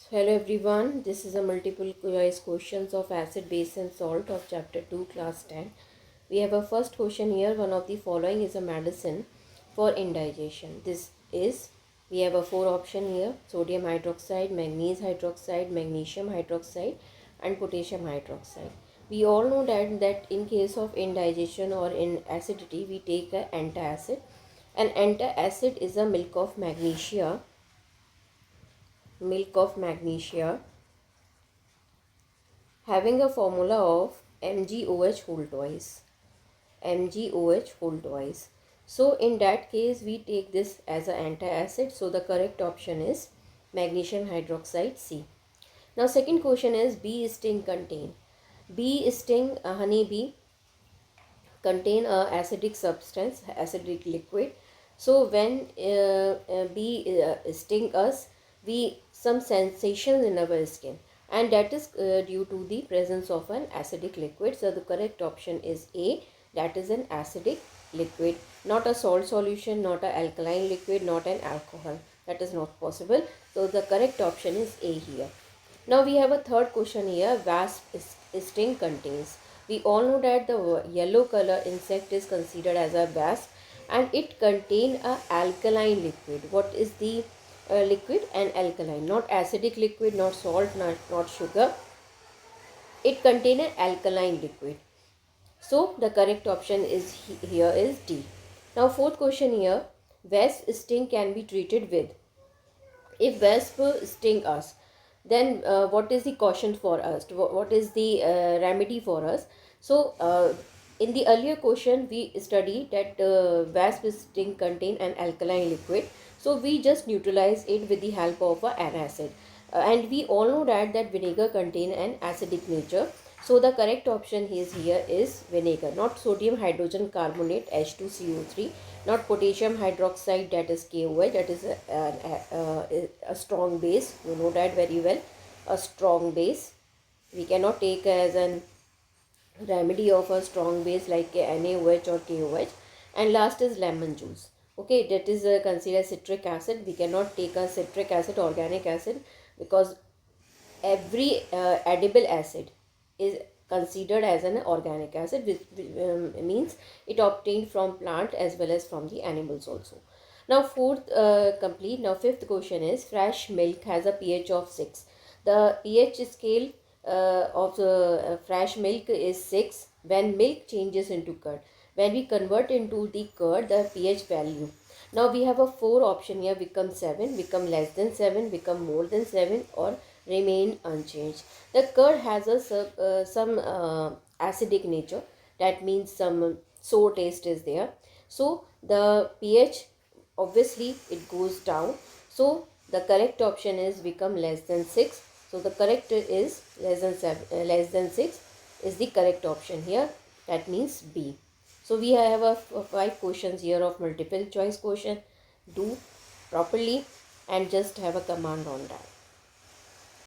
Hello everyone, this is a multiple choice questions of acid, base and salt of chapter 2 class 10. We have a first question here. One of the following is a medicine for indigestion. This is, we have a four option here: sodium hydroxide, manganese hydroxide, magnesium hydroxide and potassium hydroxide. We all know that in case of indigestion or in acidity we take a antacid. An antacid is a milk of magnesia having a formula of MgOH whole twice. MgOH whole twice. So in that case we take this as an antacid. So the correct option is magnesium hydroxide C. Now second question is bee sting contain. Bee sting, honey bee contain a acidic substance, acidic liquid. So when bee sting us, we some sensations in our skin, and that is due to the presence of an acidic liquid. So the correct option is A, that is an acidic liquid, not a salt solution, not an alkaline liquid, not an alcohol. That is not possible. So the correct option is A here. Now we have a third question here. Wasp sting contains. We all know that the yellow color insect is considered as a wasp, and it contains a alkaline liquid. What is the liquid? And alkaline, not acidic liquid, not salt, not sugar. It contains an alkaline liquid. So the correct option is here is D. Now fourth question here. Wasp sting can be treated with. If wasp sting us, then what is the caution for us? What is the remedy for us? So in the earlier question we studied that wasp sting contain an alkaline liquid, so we just neutralize it with the help of an acid, and we all know that vinegar contain an acidic nature. So the correct option here is vinegar, not sodium hydrogen carbonate H2CO3, not potassium hydroxide, that is KOH, that is a strong base. You know that very well. A strong base we cannot take as an remedy of a strong base like NaOH or KOH. And last is lemon juice. Okay, that is considered citric acid. We cannot take a citric acid, organic acid, because every edible acid is considered as an organic acid, which means it obtained from plant as well as from the animals also. Now fourth complete. Now fifth question is fresh milk has a pH of 6. The pH scale of fresh milk is 6 when milk changes into curd. When we convert into the curd, the pH value, now we have a 4 option here: become 7, become less than 7, become more than 7, or remain unchanged. The curd has some acidic nature. That means some sour taste is there. So the pH, obviously it goes down. So the correct option is become less than 6. So the correct is less than 7, less than 6 is the correct option here. That means B. So we have a 5 questions here of multiple choice question. Do properly and just have a command on that.